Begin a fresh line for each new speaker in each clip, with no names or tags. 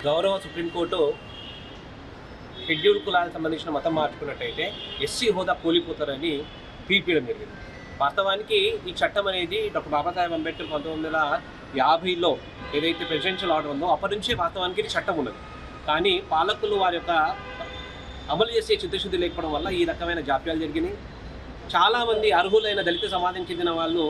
గౌరవ supreme court schedule కులాలకు సంబంధించిన మతం మార్చుకున్నట్టయితే ఎస్సీ హోదా కూలిపోతారని తీర్పియడం జరిగింది. వాస్తవానికి ఈ చట్టం అనేది డాక్టర్ బాబాసాహెబ్ అంబేద్కర్ 1950లో ఏదైతే ప్రెసిడెన్షియల్ ఆర్డర్ ఉందో అప్పటి నుంచి వాస్తవానికి ఇది చట్టం ఉన్నది. కానీ పాలకులు వారి యొక్క అమలు చేసే చిత్తశుద్ధి లేకపోవడం వల్ల ఈ రకమైన జాప్యాలు జరిగినాయి. చాలామంది అర్హులైన దళిత సమాజం చెందిన వాళ్ళు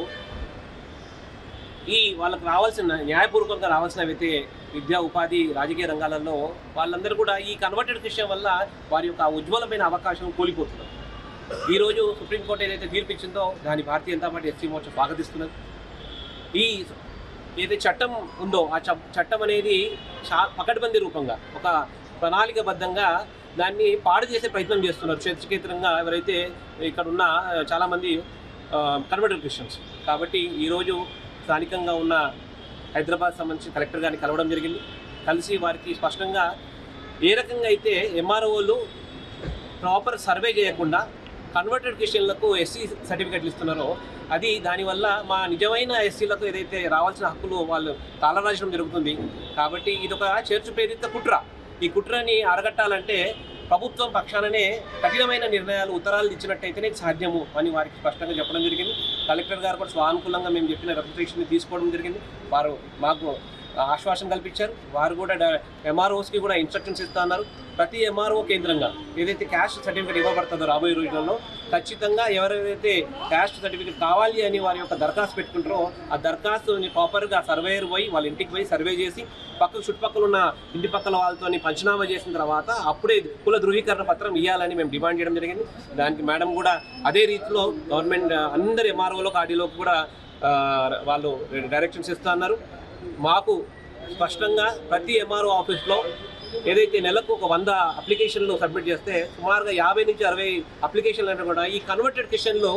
వాళ్ళకు రావాల్సిన న్యాయపూర్వకంగా రావాల్సినవైతే విద్యా ఉపాధి రాజకీయ రంగాలలో వాళ్ళందరూ కూడా ఈ కన్వర్టెడ్ క్రిస్టియన్ వల్ల వారి యొక్క ఉజ్వలమైన అవకాశం కోల్పోతున్నారు. ఈరోజు సుప్రీంకోర్టు ఏదైతే తీర్పిచ్చిందో దాని భారతీయ జనతా పార్టీ ఎస్సీ మోర్చా స్వాగతిస్తున్నది. ఈ ఏదైతే చట్టం ఉందో ఆ చట్టం అనేది పకడ్బందీ రూపంగా ఒక ప్రణాళికబద్ధంగా దాన్ని పాడు చేసే ప్రయత్నం చేస్తున్నారు చర్చకేతరంగా ఎవరైతే ఇక్కడ ఉన్న చాలామంది కన్వర్టెడ్ క్రిస్టియన్స్. కాబట్టి ఈరోజు స్థానికంగా ఉన్న హైదరాబాద్ సంబంధించిన కలెక్టర్ గారిని కలవడం జరిగింది. కలిసి వారికి స్పష్టంగా ఏ రకంగా అయితే ఎంఆర్ఓలు ప్రాపర్ సర్వే చేయకుండా కన్వర్టెడ్ క్రిస్టియన్లకు ఎస్సీ సర్టిఫికెట్లు ఇస్తున్నారో అది దానివల్ల మా నిజమైన ఎస్సీలకు ఏదైతే రావాల్సిన హక్కులు వాళ్ళు కాలరాజడం జరుగుతుంది. కాబట్టి ఇదొక చర్చ ప్రేరిత కుట్ర. ఈ కుట్రని అరగట్టాలంటే ప్రభుత్వం పక్షాననే కఠినమైన నిర్ణయాలు ఉత్తరాలు ఇచ్చినట్టయితేనే సాధ్యము అని వారికి స్పష్టంగా చెప్పడం జరిగింది. కలెక్టర్ గారు కూడా స్వానుకూలంగా మేము చెప్పిన రిప్రజెంటేషన్ని తీసుకోవడం జరిగింది. వారు మాకు ఆశ్వాసం కల్పించారు. వారు కూడా ఎంఆర్ఓస్కి కూడా ఇన్స్ట్రక్షన్స్ ఇస్తున్నారు. ప్రతి ఎంఆర్ఓ కేంద్రంగా ఏదైతే క్యాస్ట్ సర్టిఫికేట్ ఇవ్వబడుతుందో రాబోయే రోజులలో ఖచ్చితంగా ఎవరైతే క్యాస్ట్ సర్టిఫికేట్ కావాలి అని వారి యొక్క దరఖాస్తు పెట్టుకుంటారో ఆ దరఖాస్తుని ప్రాపర్గా సర్వేయర్ పోయి వాళ్ళ ఇంటికి పోయి సర్వే చేసి చుట్టుపక్కల ఉన్న ఇంటి పక్కల వాళ్ళతో పంచనామా చేసిన తర్వాత అప్పుడే కుల ధృవీకరణ పత్రం ఇవ్వాలని మేము డిమాండ్ చేయడం జరిగింది. దానికి మేడం కూడా అదే రీతిలో గవర్నమెంట్ అందరి ఎంఆర్ఓలకు ఆర్డీలోకి కూడా వాళ్ళు డైరెక్షన్స్ ఇస్తున్నారు. మాకు స్పష్టంగా ప్రతి ఎంఆర్ఓ ఆఫీస్లో ఏదైతే నెలకు ఒక 100 అప్లికేషన్లు సబ్మిట్ చేస్తే సుమారుగా 50 నుంచి 60 అప్లికేషన్లు అంటే కూడా ఈ కన్వర్టెడ్ క్రిస్టియన్లు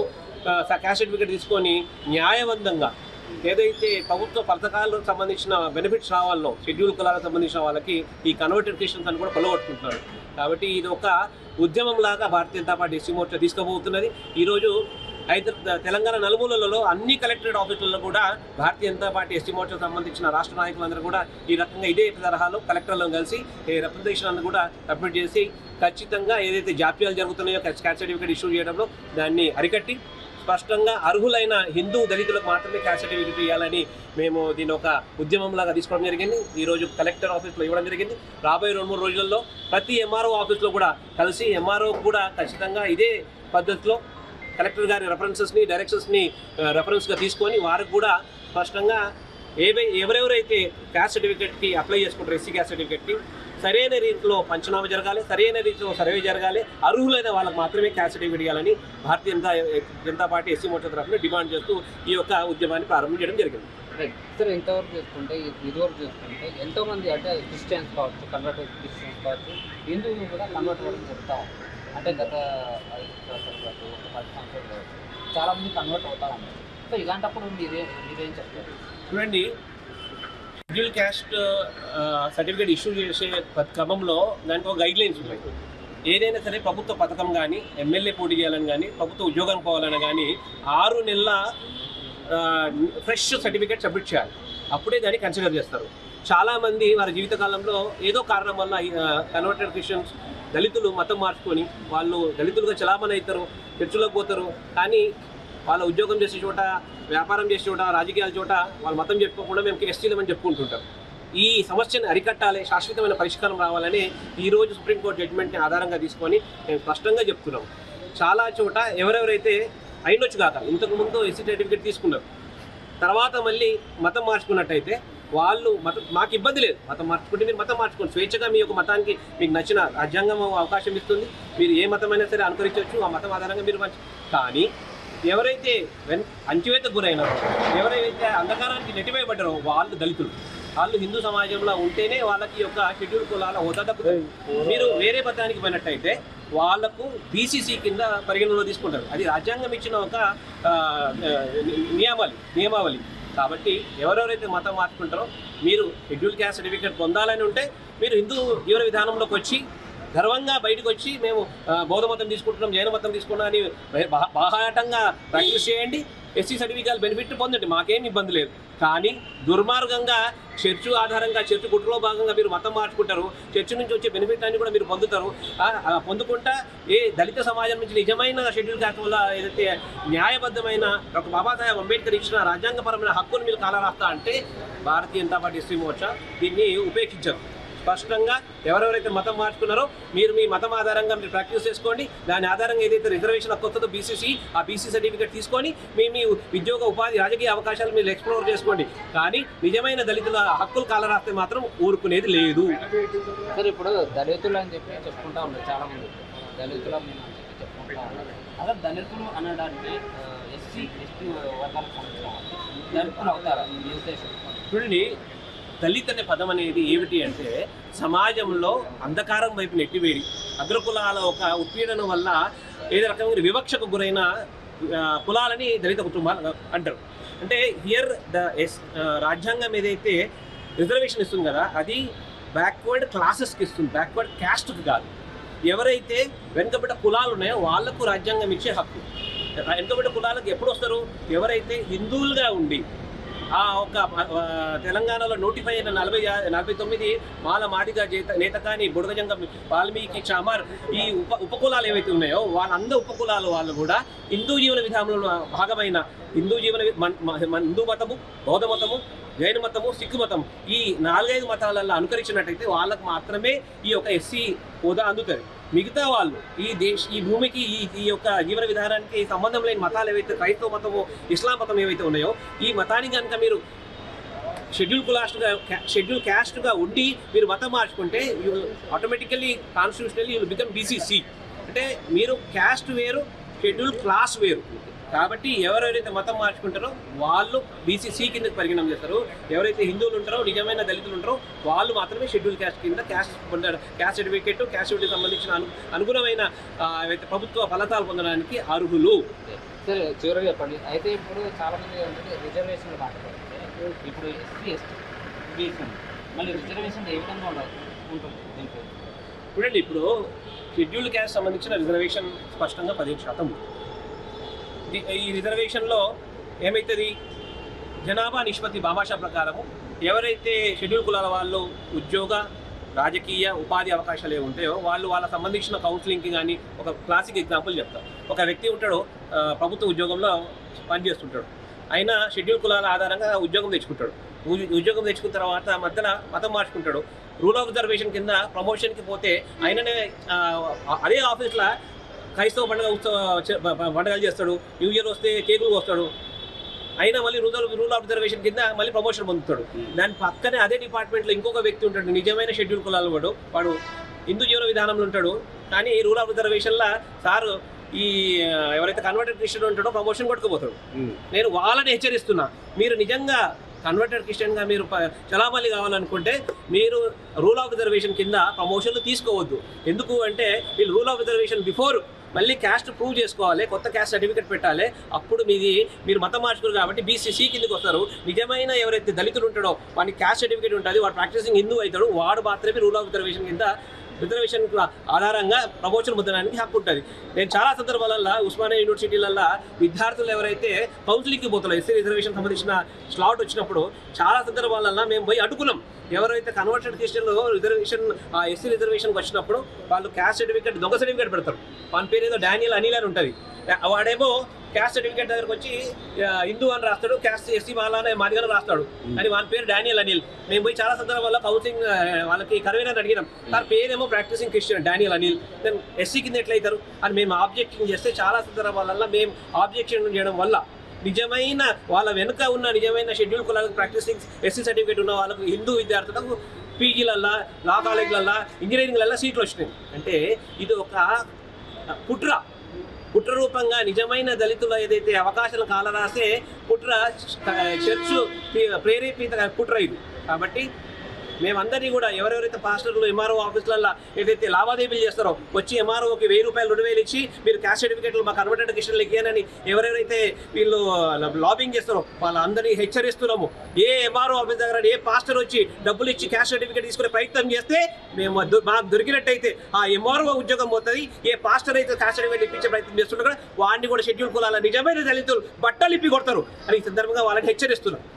క్యాస్ట్ సర్టిఫికేట్ తీసుకొని న్యాయబద్ధంగా ఏదైతే ప్రభుత్వ పథకాలకు సంబంధించిన బెనిఫిట్స్ రావాలో షెడ్యూల్ కులాలకు సంబంధించిన వాళ్ళకి ఈ కన్వర్టెడ్ క్రిస్టియన్స్ అని కూడా కొలగొట్టుకుంటున్నారు. కాబట్టి ఇది ఒక ఉద్యమంలాగా భారతీయ జనతా పార్టీ ఎస్సీ మోర్చా తీసుకోబోతున్నది. ఈరోజు తెలంగాణ నలుమూలలలో అన్ని కలెక్టరేట్ ఆఫీసులలో కూడా భారతీయ జనతా పార్టీ ఎస్సీ మోర్చాకు సంబంధించిన రాష్ట్ర నాయకులందరూ కూడా ఈ రకంగా ఇదే తరహాలో కలెక్టర్లను కలిసి రిప్రజెంటేషన్ కూడా సబ్మిట్ చేసి ఖచ్చితంగా ఏదైతే జాప్యాలు జరుగుతున్నాయో క్యాస్ట్ సర్టిఫికేట్ ఇష్యూ చేయడంలో దాన్ని అరికట్టి స్పష్టంగా అర్హులైన హిందూ దళితులకు మాత్రమే క్యాస్ట్ సర్టిఫికేట్ ఇవ్వాలని మేము దీని ఒక ఉద్యమంలాగా తీసుకోవడం జరిగింది. ఈరోజు కలెక్టర్ ఆఫీస్లో ఇవ్వడం జరిగింది. రాబోయే 2-3 రోజులలో ప్రతి ఎంఆర్ఓ ఆఫీస్లో కూడా కలిసి ఎంఆర్ఓ కూడా ఖచ్చితంగా ఇదే పద్ధతిలో కలెక్టర్ గారి రెఫరెన్సెస్ని డైరెక్షన్స్ని రెఫరెన్స్గా తీసుకొని వారికి కూడా స్పష్టంగా ఎవరెవరైతే క్యాస్ట్ సర్టిఫికేట్కి అప్లై చేసుకుంటారు ఎస్సీ క్యాస్ట్ సర్టిఫికేట్కి సరైన రీతిలో పంచనామా జరగాలి, సరైన రీతిలో సర్వే జరగాలి, అర్హులైన వాళ్ళకి మాత్రమే క్యాస్ట్ సర్టిఫికేట్ ఇవ్వాలని భారతీయ జనతా పార్టీ ఎస్సీ మోర్చా తరఫున డిమాండ్ చేస్తూ ఈ యొక్క ఉద్యమాన్ని ప్రారంభించడం జరిగింది.
సార్ ఇంతవరకు ఇదివరకు చూసుకుంటే ఎంతోమంది అంటే క్రిస్టియన్స్ కావచ్చు, కన్వర్టెడ్ క్రిస్టియన్స్ కావచ్చు, హిందువులు కూడా కన్వర్ట్ అవ్వడం జరుగుతూ ఉంది. అంటే గత 5 సంవత్సరాలు కావచ్చు, ఒక 10 సంవత్సరాలు కావచ్చు, చాలామంది కన్వర్ట్ అవుతా ఉన్నారు. సో ఇలాంటప్పుడు మీరేం చెప్తారు?
చూడండి, షెడ్యూల్ క్యాస్ట్ సర్టిఫికేట్ ఇష్యూ చేసే క్రమంలో దానికి ఒక గైడ్లైన్స్ ఉన్నాయి. ఏదైనా సరే ప్రభుత్వ పథకం కానీ, ఎమ్మెల్యే పోటీ చేయాలని కానీ, ప్రభుత్వ ఉద్యోగం పోవాలని కానీ 6 నెలల ఫ్రెష్ సర్టిఫికేట్ సబ్మిట్ చేయాలి. అప్పుడే దాన్ని కన్సిడర్ చేస్తారు. చాలామంది వారి జీవితకాలంలో ఏదో కారణం వల్ల కన్వర్టెడ్ క్రిస్టియన్స్ దళితులు మతం మార్చుకొని వాళ్ళు దళితులుగా చలామణి అవుతారు, చర్చిలోకి పోతారు. కానీ వాళ్ళ ఉద్యోగం చేసే చోట, వ్యాపారం చేసే చోట, రాజకీయాల చోట వాళ్ళ మతం చెప్పుకోకుండా మేము ఎస్టీలమని చెప్పుకుంటుంటాం. ఈ సమస్యను అరికట్టాలి, శాశ్వతమైన పరిష్కారం రావాలని ఈరోజు సుప్రీంకోర్టు జడ్జిమెంట్ని ఆధారంగా తీసుకొని మేము స్పష్టంగా చెప్తున్నాం. చాలా చోట ఎవరెవరైతే అయినొచ్చు కాక ఇంతకుముందు ఎస్సీ సర్టిఫికేట్ తీసుకున్నారు, తర్వాత మళ్ళీ మతం మార్చుకున్నట్టయితే వాళ్ళు మాకు ఇబ్బంది లేదు, మతం మార్చుకుంటే మీరు మతం మార్చుకోండి, స్వేచ్ఛగా మీ యొక్క మతానికి మీకు నచ్చిన రాజ్యాంగం అవకాశం ఇస్తుంది, మీరు ఏ మతమైనా సరే అనుకరించవచ్చు, ఆ మతం ఆధారంగా మీరు కానీ ఎవరైతే అంచివేతకు గురైనారో, ఎవరైతే అంధకారానికి నెట్టివేయబడ్డారో వాళ్ళు దళితులు, వాళ్ళు హిందూ సమాజంలో ఉంటేనే వాళ్ళకి యొక్క షెడ్యూల్ కులాల హోదా దక్కుతుంది. మీరు వేరే మతానికి పోయినట్టయితే వాళ్లకు బీసీసీ కింద పరిగణనలో తీసుకుంటారు. అది రాజ్యాంగం ఇచ్చిన ఒక నియమావళి. కాబట్టి ఎవరెవరైతే మతం మార్చుకుంటారో మీరు షెడ్యూల్ క్యాస్ట్ సర్టిఫికేట్ పొందాలని ఉంటే మీరు హిందూ జీవన విధానంలోకి వచ్చి గర్వంగా బయటకు వచ్చి మేము బౌద్ధ మతం తీసుకుంటున్నాం, జైన మతం తీసుకున్నాం అని బాహాటంగా ప్రాక్టీస్ చేయండి. ఎస్సీ సర్టిఫికేట్ బెనిఫిట్ పొందండి, మాకేం ఇబ్బంది లేదు. కానీ దుర్మార్గంగా చర్చ్ ఆధారంగా చర్చ్ కుట్రలో భాగంగా మీరు మతం మార్చుకుంటారు, చర్చ్ నుంచి వచ్చే బెనిఫిట్ అన్ని కూడా మీరు పొందుతారు. పొందుకుంటా ఏ దళిత సమాజం నుంచి నిజమైన షెడ్యూల్ క్యాస్ట్ వల్ల ఏదైతే న్యాయబద్ధమైన డాక్టర్ బాబాసాహెబ్ అంబేద్కర్ ఇచ్చిన రాజ్యాంగపరమైన హక్కును మీరు కాలరాస్తా అంటే భారతీయ జనతా పార్టీ ఎస్సీ మోర్చా దీన్ని ఉపేక్షించరు. స్పష్టంగా ఎవరెవరైతే మతం మార్చుకున్నారో మీరు మీ మతం ఆధారంగా మీరు ప్రాక్టీస్ చేసుకోండి. దాని ఆధారంగా ఏదైతే రిజర్వేషన్ హక్కు వస్తుందో బీసీసీ, ఆ బీసీ సర్టిఫికేట్ తీసుకొని మీ ఉద్యోగ ఉపాధి రాజకీయ అవకాశాలు మీరు ఎక్స్ప్లోర్ చేసుకోండి. కానీ నిజమైన దళితుల హక్కులు కాలరాస్తే మాత్రం ఊరుకునేది లేదు.
సార్ ఇప్పుడు దళితులు అని చెప్పి చెప్పుకుంటా ఉన్నారు చాలా మంది, దళితులు మేము అని చెప్పి చెప్పుకుంటా ఉన్నారు. అలా దళితులు అనడానికి ఎస్సీ ఎస్టీ వర్గాలకు సంబంధించిన దళితులు అవుతారా మీ ఉద్దేశం?
చూడండి, దళిత్ అనే పదం అనేది ఏమిటి అంటే సమాజంలో అంధకారం వైపు నెట్టివేడి, అగ్రకులాల ఒక ఉత్పీడనం వల్ల ఏదో రకమైన వివక్షకు గురైన కులాలని దళిత కుటుంబాలు అంటారు. అంటే హియర్ రాజ్యాంగం ఏదైతే రిజర్వేషన్ ఇస్తుంది కదా, అది బ్యాక్వర్డ్ క్లాసెస్కి ఇస్తుంది, బ్యాక్వర్డ్ క్యాస్ట్కి కాదు. ఎవరైతే వెనుకబడ్డ కులాలు ఉన్నాయో వాళ్లకు రాజ్యాంగం ఇచ్చే హక్కు. వెనుకబడ్డ కులాలకు ఎప్పుడు వస్తారు? ఎవరైతే హిందువులుగా ఉండి ఆ ఒక తెలంగాణలో నోటిఫై అయిన 49 మాల మాదిగ నేతకాని బుడగజంగం వాల్మీకి చామార్ ఈ ఉపకులాలు ఏవైతే ఉన్నాయో వాళ్ళందరూ ఉపకులాలు వాళ్ళు కూడా హిందూ జీవన విధానంలో భాగమైన హిందూ మతము, బౌద్ధ మతము, జైన మతము, సిక్కు మతం, ఈ 4-5 మతాలలో అనుకరించినట్టయితే వాళ్ళకు మాత్రమే ఈ యొక్క ఎస్సీ హోదా అందుతుంది. మిగతా వాళ్ళు ఈ భూమికి ఈ యొక్క జీవన విధానానికి సంబంధం లేని మతాలు ఏవైతే క్రైస్తవ మతము, ఇస్లాం మతం ఏవైతే ఉన్నాయో ఈ మతానికి కనుక మీరు షెడ్యూల్ క్యాస్ట్గా ఉండి మీరు మతం మార్చుకుంటే automatically constitutionally you become BCC. అంటే మీరు క్యాస్ట్ వేరు, షెడ్యూల్ క్లాస్ వేరు. కాబట్టి ఎవరైతే మతం మార్చుకుంటారో వాళ్ళు బీసీసీ కింద పరిగణన చేస్తారు. ఎవరైతే హిందువులు ఉంటారో, నిజమైన దళితులు ఉంటారో వాళ్ళు మాత్రమే షెడ్యూల్ క్యాస్ట్ కింద క్యాస్ట్ సర్టిఫికేట్, క్యాస్ట్ సర్టిఫికేట్ సంబంధించిన అనుగుణమైన ప్రభుత్వ ఫలితాలు పొందడానికి అర్హులు.
సరే, చివరిగా చెప్పండి. అయితే ఇప్పుడు చాలా మంది ఏంటంటే రిజర్వేషన్లు మాట్లాడుతుంటే ఇప్పుడు ఎస్సీ ఎస్టీ బీసీ మళ్ళీ రిజర్వేషన్ ఏ విధంగా ఉంటుంది దీంట్లో?
చూడండి, ఇప్పుడు షెడ్యూల్ క్యాస్ట్ సంబంధించిన రిజర్వేషన్ స్పష్టంగా 15% ఉంది. ఈ రిజర్వేషన్లో ఏమవుతుంది? జనాభా నిష్పత్తి భాషా ప్రకారము ఎవరైతే షెడ్యూల్ కులాల వాళ్ళు ఉద్యోగ, రాజకీయ, ఉపాధి అవకాశాలు ఏమి ఉంటాయో వాళ్ళ సంబంధించిన కౌన్సిలింగ్కి కానీ ఒక క్లాసిక్ ఎగ్జాంపుల్ చెప్తాం. ఒక వ్యక్తి ఉంటాడు, ప్రభుత్వ ఉద్యోగంలో పనిచేస్తుంటాడు. అయినా షెడ్యూల్ కులాల ఆధారంగా ఉద్యోగం తెచ్చుకుంటాడు. ఉద్యోగం తెచ్చుకున్న తర్వాత మధ్యన మతం మార్చుకుంటాడు. రూల్ ఆఫ్ రిజర్వేషన్ కింద ప్రమోషన్కి పోతే ఆయననే అదే ఆఫీస్లో క్రైస్తవ పండుగలు చేస్తాడు, న్యూ ఇయర్ వస్తే కేకులు వస్తాడు. అయినా మళ్ళీ రూల్ ఆఫ్ రిజర్వేషన్ కింద మళ్ళీ ప్రమోషన్ పొందుతాడు. దాని పక్కనే అదే డిపార్ట్మెంట్లో ఇంకొక వ్యక్తి ఉంటాడు, నిజమైన షెడ్యూల్ కులాలు వాడు హిందూ జీవన విధానంలో ఉంటాడు. కానీ ఈ రూల్ ఆఫ్ రిజర్వేషన్లో సారు ఈ ఎవరైతే కన్వర్టెడ్ క్రిస్టియన్ ఉంటాడో ప్రమోషన్ కొట్టుకుపోతాడు. నేను వాళ్ళని హెచ్చరిస్తున్నా, మీరు నిజంగా కన్వర్టెడ్ క్రిస్టియన్గా మీరు చలామణి కావాలనుకుంటే మీరు రూల్ ఆఫ్ రిజర్వేషన్ కింద ప్రమోషన్లు తీసుకోవద్దు. ఎందుకు అంటే వీళ్ళు రూల్ ఆఫ్ రిజర్వేషన్ బిఫోర్ మళ్ళీ క్యాస్ట్ ప్రూవ్ చేసుకోవాలి, కొత్త క్యాస్ట్ సర్టిఫికేట్ పెట్టాలి. అప్పుడు మీరు మతం మార్చుకోరు కాబట్టి బీసీసీ కిందకి వస్తారు. నిజమైన ఎవరైతే దళితులు ఉంటాడో వాడికి క్యాస్ట్ సర్టిఫికేట్ ఉంటుంది, వాడు ప్రాక్టీసింగ్ హిందూ అవుతాడు, వాడు మాత్రమే రూల్ ఆఫ్ రిజర్వేషన్ కింద రిజర్వేషన్ ఆధారంగా ప్రమోషన్ పొందడానికి హక్కు ఉంటుంది. నేను చాలా సందర్భాలలో ఉస్మానియా యూనివర్సిటీలలో విద్యార్థులు ఎవరైతే కౌన్సిలింగ్కి పోతారో ఎస్సీ రిజర్వేషన్ సంబంధించిన స్లాట్ వచ్చినప్పుడు చాలా సందర్భాలలో మేము పోయి అడుగున్నాం. ఎవరైతే కన్వర్టెడ్ క్రిస్టియన్లో రిజర్వేషన్ ఎస్సీ రిజర్వేషన్కి వచ్చినప్పుడు వాళ్ళు క్యాస్ట్ సర్టిఫికేట్ దొంగ సర్టిఫికేట్ పెడతారు. వాని పేరు ఏదో డానియల్ అనిల్ అని ఉంటుంది. వాడేమో క్యాస్ట్ సర్టిఫికేట్ దగ్గరకు వచ్చి హిందూ అని రాస్తాడు, క్యాస్ట్ ఎస్సీ మాలానే మాదిగానే రాస్తాడు, అని వాని పేరు డానియల్ అనిల్. మేము పోయి చాలా సందర్భాల్లో కౌన్సిలింగ్ వాళ్ళకి కరువైన అడిగినాం, సార్ పేరేమో practising Christian Daniel Anil, then SC కింద ఎట్లయితారు అని మేము ఆబ్జెక్షన్ చేస్తే చాలా సందర్భాలలో మేము ఆబ్జెక్షన్ చేయడం వల్ల నిజమైన వాళ్ళ వెనుక ఉన్న నిజమైన షెడ్యూల్ కులాలకు ప్రాక్టీసింగ్ ఎస్సీ సర్టిఫికేట్ ఉన్న వాళ్ళకు హిందూ విద్యార్థులకు పీజీలల్లా, లా కాలేజీలల్లా, ఇంజనీరింగ్లల్లా సీట్లు వచ్చినాయి. అంటే ఇది ఒక కుట్ర రూపంగా నిజమైన దళితుల ఏదైతే అవకాశాలు కాలరాసే కుట్ర, చర్చ్ ప్రేరేపిత కుట్ర ఇది. కాబట్టి మేమందరినీ కూడా ఎవరెవరైతే పాస్టర్లు ఎంఆర్ఓ ఆఫీసులలో ఏదైతే లావాదేవీలు చేస్తారో వచ్చి ఎంఆర్ఓకి 1000 రూపాయలు 2000 ఇచ్చి మీరు క్యాస్ట్ సర్టిఫికేట్లు మా కన్వర్టెడ్ క్రిస్టియన్లు ఇవ్వనని ఎవరెవరైతే వీళ్ళు లాబింగ్ చేస్తారో వాళ్ళందరినీ హెచ్చరిస్తున్నాము. ఏ ఎంఆర్ఓ ఆఫీస్ దగ్గర ఏ పాస్టర్ వచ్చి డబ్బులు ఇచ్చి క్యాస్ట్ సర్టిఫికేట్ తీసుకునే ప్రయత్నం చేస్తే మేము మాకు దొరికినట్టయితే ఆ ఎంఆర్ఓ ఉద్యోగం పోతుంది. ఏ పాస్టర్ అయితే క్యాస్ట్ సర్టిఫికేట్ ఇప్పించే ప్రయత్నం చేస్తుంటే కూడా వాడిని కూడా షెడ్యూల్ కులాల నిజమైన దళితులు బట్టలు ఇప్పి కొడతారు అని ఈ సందర్భంగా వాళ్ళని హెచ్చరిస్తున్నాం.